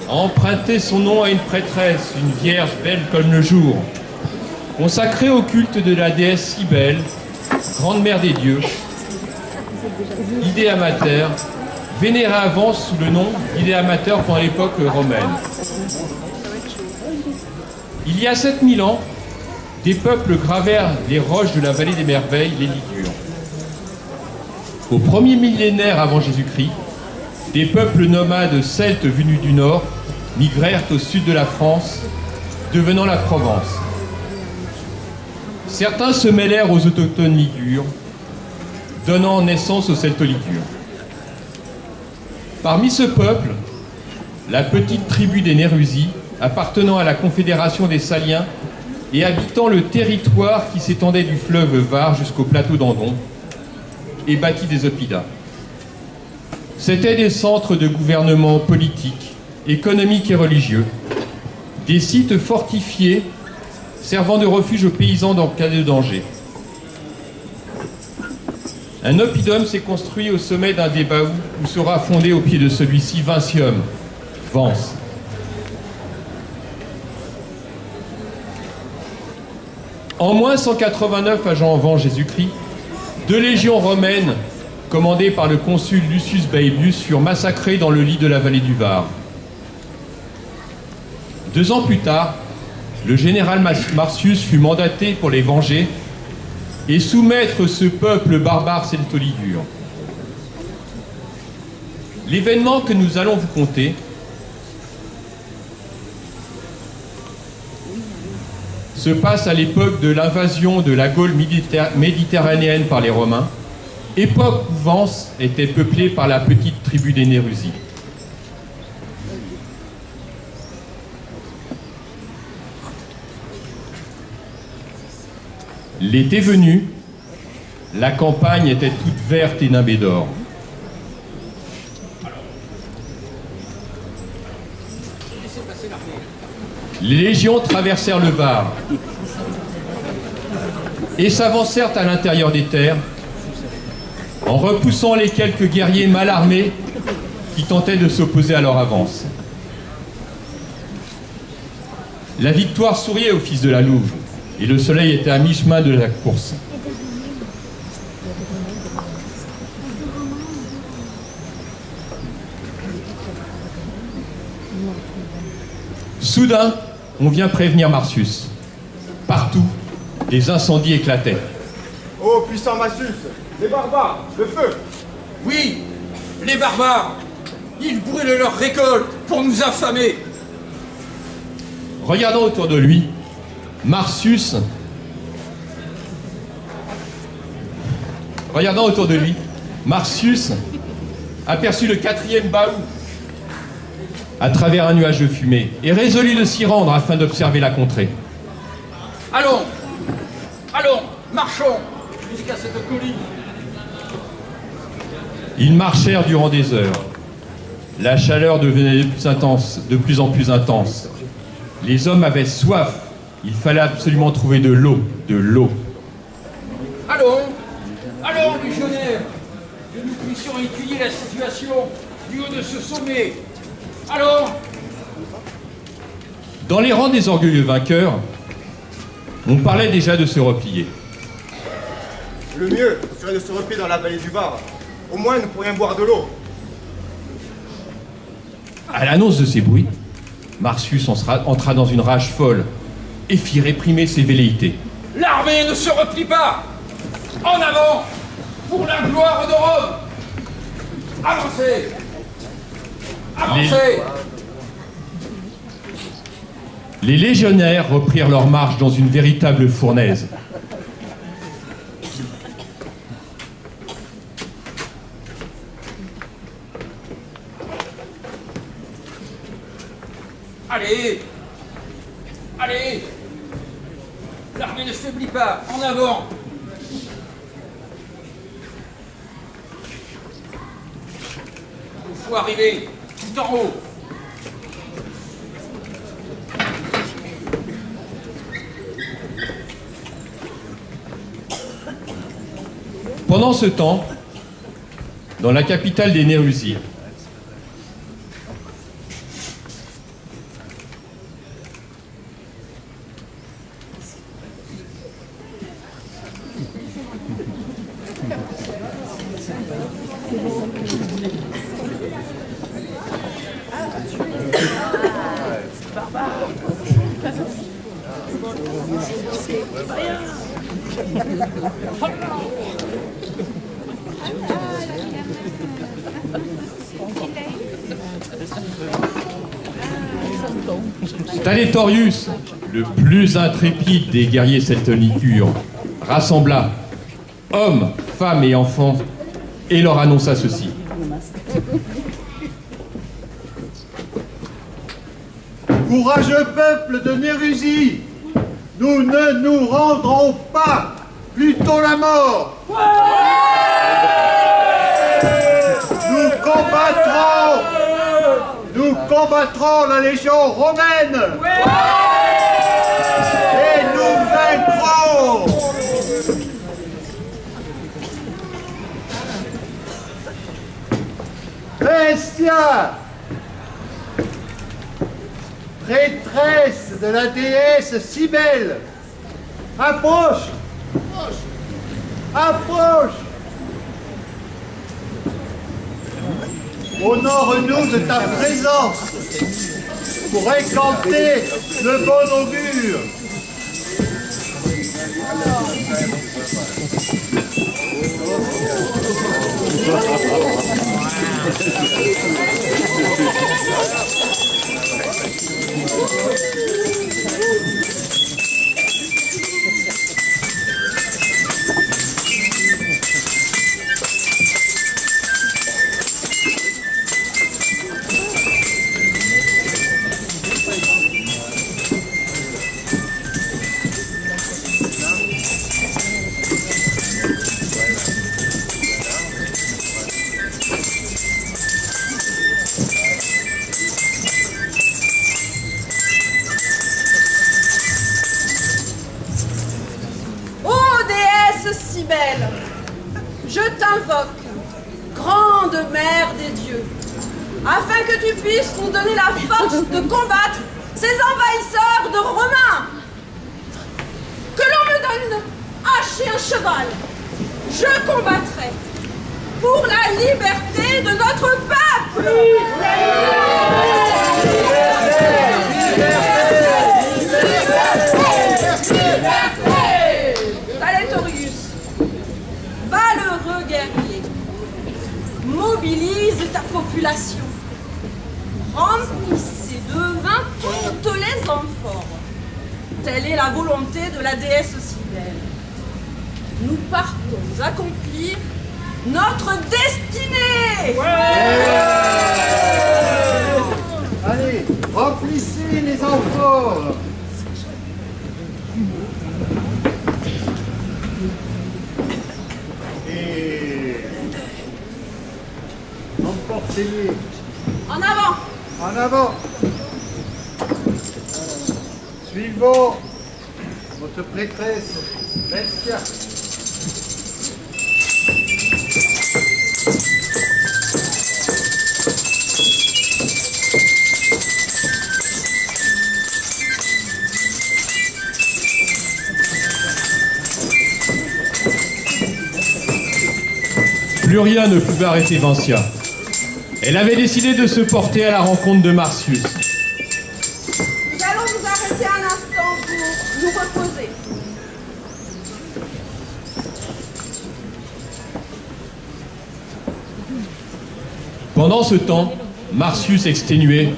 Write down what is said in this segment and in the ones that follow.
a emprunté son nom à une prêtresse, une vierge belle comme le jour, consacrée au culte de la déesse Cybèle, grande mère des dieux, Idea Mater, vénérée avant sous le nom d'Idea Mater pendant l'époque romaine. Il y a 7000 ans, des peuples gravèrent les roches de la vallée des merveilles, les Ligures. Au premier millénaire avant Jésus-Christ, des peuples nomades celtes venus du nord migrèrent au sud de la France, devenant la Provence. Certains se mêlèrent aux autochtones ligures, donnant naissance aux Celto-Ligures. Parmi ce peuple, la petite tribu des Nérusi, appartenant à la Confédération des Saliens et habitant le territoire qui s'étendait du fleuve Var jusqu'au plateau d'Andon, et bâtit des oppidums. C'étaient des centres de gouvernement politique, économique et religieux, des sites fortifiés servant de refuge aux paysans dans cas de danger. Un oppidum s'est construit au sommet d'un des baous où sera fondé au pied de celui-ci Vincium, Vence. En moins 189 avant Jésus-Christ, 2 légions romaines, commandées par le consul Lucius Baebius, furent massacrées dans le lit de la vallée du Var. 2 ans plus tard, le général Marcius fut mandaté pour les venger et soumettre ce peuple barbare celto-ligure. L'événement que nous allons vous conter se passe à l'époque de l'invasion de la Gaule méditerranéenne par les Romains, époque où Vence était peuplée par la petite tribu des Nérusi. L'été venu, la campagne était toute verte et nimbée d'or. Les légions traversèrent le Var et s'avancèrent à l'intérieur des terres en repoussant les quelques guerriers mal armés qui tentaient de s'opposer à leur avance. La victoire souriait aux fils de la Louve et le soleil était à mi-chemin de la course. Soudain, on vient prévenir Marcius. Partout, des incendies éclataient. Oh, puissant Marcius, les barbares, le feu! Oui, les barbares! Ils brûlent leur récolte pour nous affamer! Regardant autour de lui, Marcius aperçut le 4e baou à travers un nuage de fumée et résolut de s'y rendre afin d'observer la contrée. Allons, marchons jusqu'à cette colline. Ils marchèrent durant des heures. La chaleur devenait de plus en plus intense. Les hommes avaient soif. Il fallait absolument trouver de l'eau, Allons, légionnaires, que nous puissions étudier la situation du haut de ce sommet. Allons! Dans les rangs des orgueilleux vainqueurs, on parlait déjà de se replier. Le mieux serait de se replier dans la vallée du Var. Au moins, nous pourrions boire de l'eau. À l'annonce de ces bruits, Marcius entra dans une rage folle et fit réprimer ses velléités. L'armée ne se replie pas! En avant! Pour la gloire de Rome! Avancez! Les légionnaires reprirent leur marche dans une véritable fournaise. Allez! L'armée ne faiblit pas! En avant! Il faut arriver tout en haut! Pendant ce temps, dans la capitale des Nérusi, Talétorius, le plus intrépide des guerriers celtonicures, rassembla hommes, femmes et enfants et leur annonça ceci. Courageux peuple de Nérusie, nous ne nous rendrons pas, plutôt la mort. Nous combattrons la légion romaine. Et nous vaincrons. Bestia, prêtresse de la déesse Cybèle, approche, approche. Honore-nous de ta présence pour incanter le bon augure. Je t'invoque, grande mère des dieux, afin que tu puisses nous donner la force de combattre ces envahisseurs de Romains. Que l'on me donne hache et un cheval, je combattrai pour la liberté de notre peuple. Talétorius, valeureux guerrier, mobilise ta population, remplissez de vin toutes les amphores. Telle est la volonté de la déesse Cybèle. Nous partons accomplir notre destinée. Allez, remplissez les amphores. Et emportez-les. En avant. En avant. Suivons votre prêtresse, Bestia. Plus rien ne pouvait arrêter Vancia. Elle avait décidé de se porter à la rencontre de Marcius. Nous allons nous arrêter un instant pour nous reposer. Pendant ce temps, Marcius, exténué,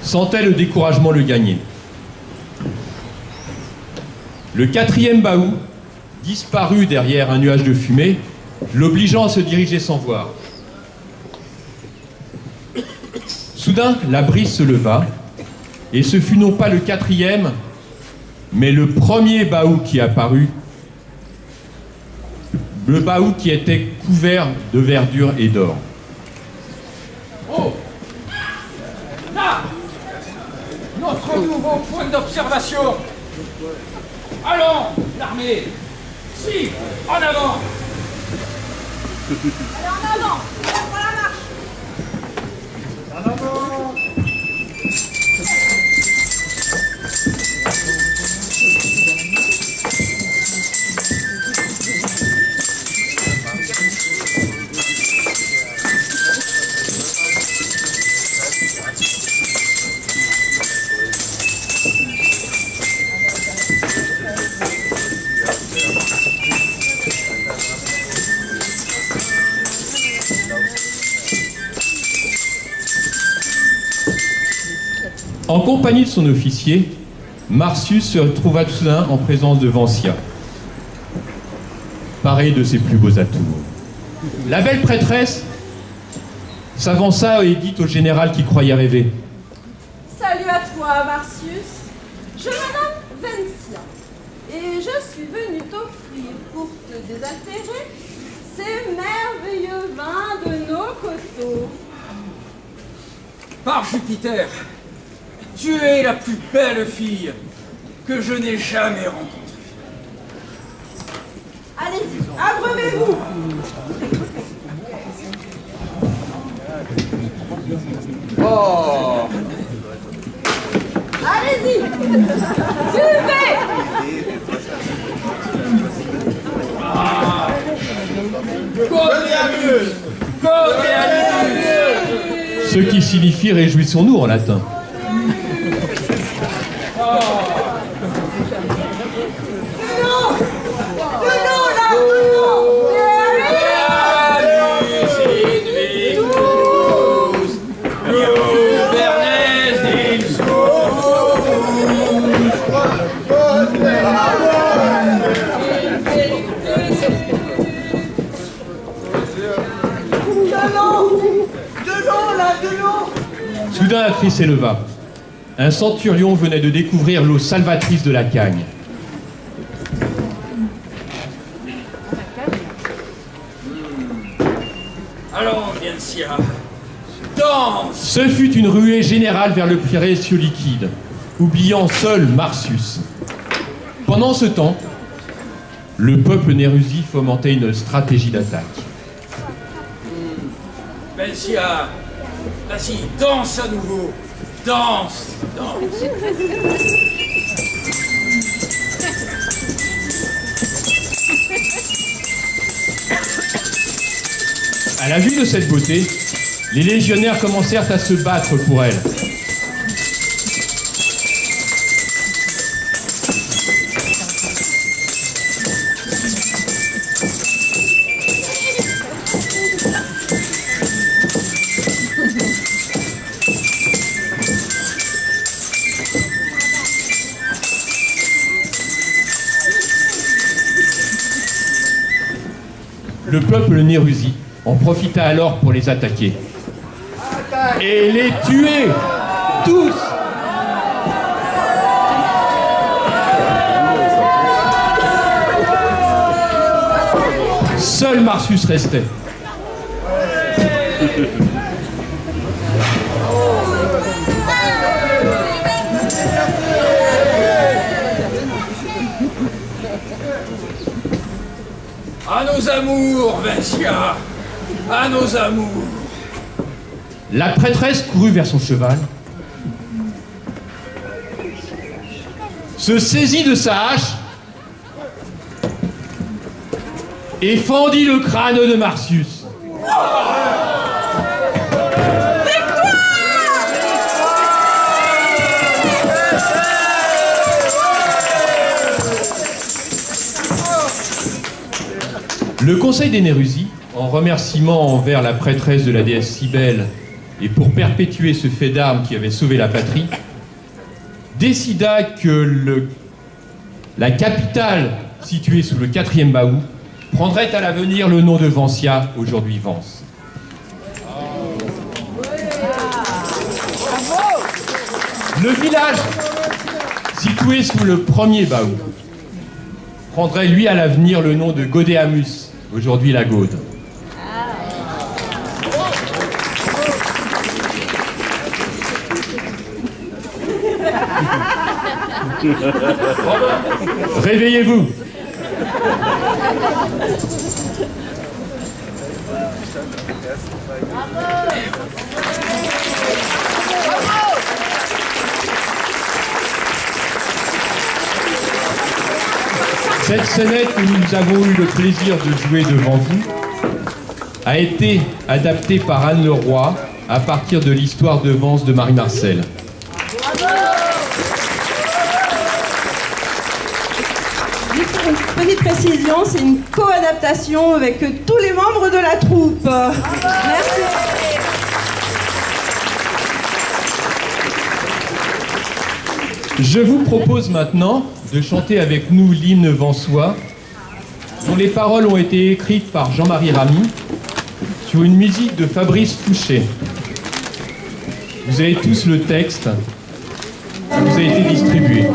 sentait le découragement le gagner. Le quatrième Baou disparut derrière un nuage de fumée, l'obligeant à se diriger sans voir. Soudain, la brise se leva, et ce fut non pas le quatrième, mais le premier Baou qui apparut, le Baou qui était couvert de verdure et d'or. Oh! Là! Notre nouveau point d'observation! Allons, l'armée! Si! En avant! Allez, en avant. Prends la marche. En avant. En compagnie de son officier, Marcius se retrouva soudain en présence de Vancia, paré de ses plus beaux atours. La belle prêtresse s'avança et dit au général qui croyait rêver. Salut à toi, Marcius. Je me nomme Vencia et je suis venue t'offrir pour te désaltérer ces merveilleux vins de nos coteaux. Par Jupiter, tu es la plus belle fille que je n'ai jamais rencontrée. Allez-y, abreuvez-vous. Oh, Allez-y, buvez. Gaudeamus, Gaudeamus. Ce qui signifie réjouissons-nous en latin. Soudain, un cri s'éleva. Un centurion venait de découvrir l'eau salvatrice de la Cagne. Allons, Vencia, danse. Ce fut une ruée générale vers le précieux liquide, oubliant seul Marcius. Pendant ce temps, le peuple nérusi fomentait une stratégie d'attaque. Vencia, vas-y, danse à nouveau. Danse, danse. À la vue de cette beauté, les légionnaires commencèrent à se battre pour elle. Le peuple nérusi en profita alors pour les attaquer. Et les tuer tous. Seul Marcius restait. À nos amours, Vencia, à nos amours. La prêtresse courut vers son cheval, se saisit de sa hache et fendit le crâne de Marcius. Le conseil des Nérusi, en remerciement envers la prêtresse de la déesse Cybèle et pour perpétuer ce fait d'armes qui avait sauvé la patrie, décida que la capitale située sous le 4e Baou prendrait à l'avenir le nom de Vancia, aujourd'hui Vence. Le village situé sous le 1er Baou prendrait lui à l'avenir le nom de Gaudeamus, aujourd'hui la Gaude. Réveillez-vous. Cette scénette que nous avons eu le plaisir de jouer devant vous a été adaptée par Anne Leroy à partir de l'histoire de Vence de Marie Marcel. Juste pour une petite précision, c'est une co-adaptation avec tous les membres de la troupe. Merci. Je vous propose maintenant de chanter avec nous l'hymne Vensois, dont les paroles ont été écrites par Jean-Marie Ramy sur une musique de Fabrice Fouché. Vous avez tous le texte, ça vous a été distribué.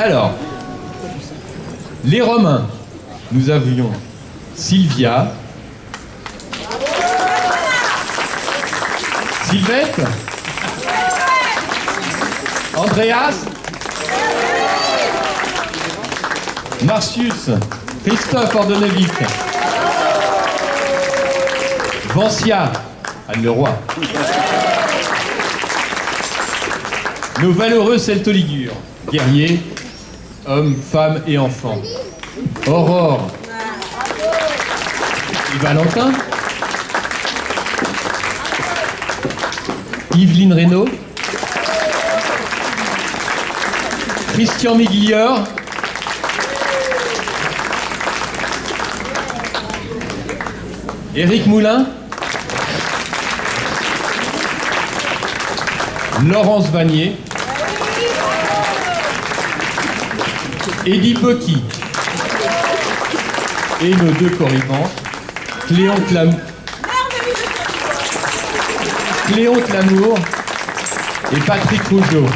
Alors, les Romains, nous avions Sylvia, Sylvette, Andreas, Marcius, Christophe Ordonnevic, Vancia, Anne Leroy, nos valeureux celtoligures, guerriers, hommes, femmes et enfants, Aurore et Valentin, Yveline Reynaud, Christian Méguillard, Éric Moulin, Laurence Vanier, Eddie Pocky et nos deux corrivants, Cléon Clamour et Patrick Rougeau.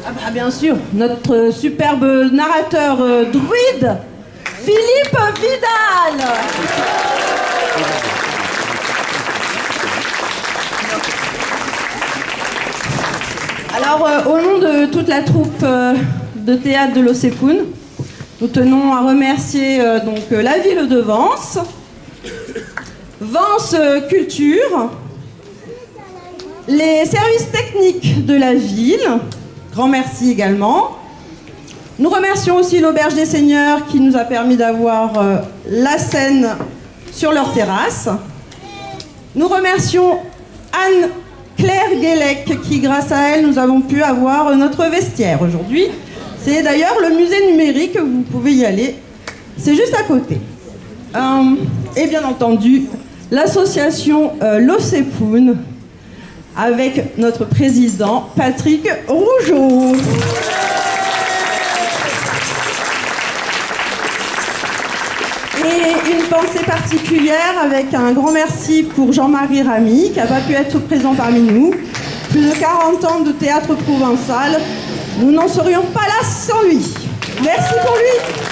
Ah bah bien sûr, notre superbe narrateur druide, Philippe Vidal. Alors, au nom de toute la troupe de théâtre de l'Océpoun, nous tenons à remercier la ville de Vence, Vence Culture, les services techniques de la ville, grand merci également. Nous remercions aussi l'Auberge des Seigneurs qui nous a permis d'avoir la scène sur leur terrasse. Nous remercions Anne-Claire Guélec qui, grâce à elle, nous avons pu avoir notre vestiaire aujourd'hui. C'est d'ailleurs le musée numérique, vous pouvez y aller, c'est juste à côté. Et bien entendu, l'association L'Osepoun avec notre président Patrick Rougeau. Et une pensée particulière avec un grand merci pour Jean-Marie Ramy qui n'a pas pu être présent parmi nous. Plus de 40 ans de théâtre provençal, nous n'en serions pas là sans lui. Merci pour lui.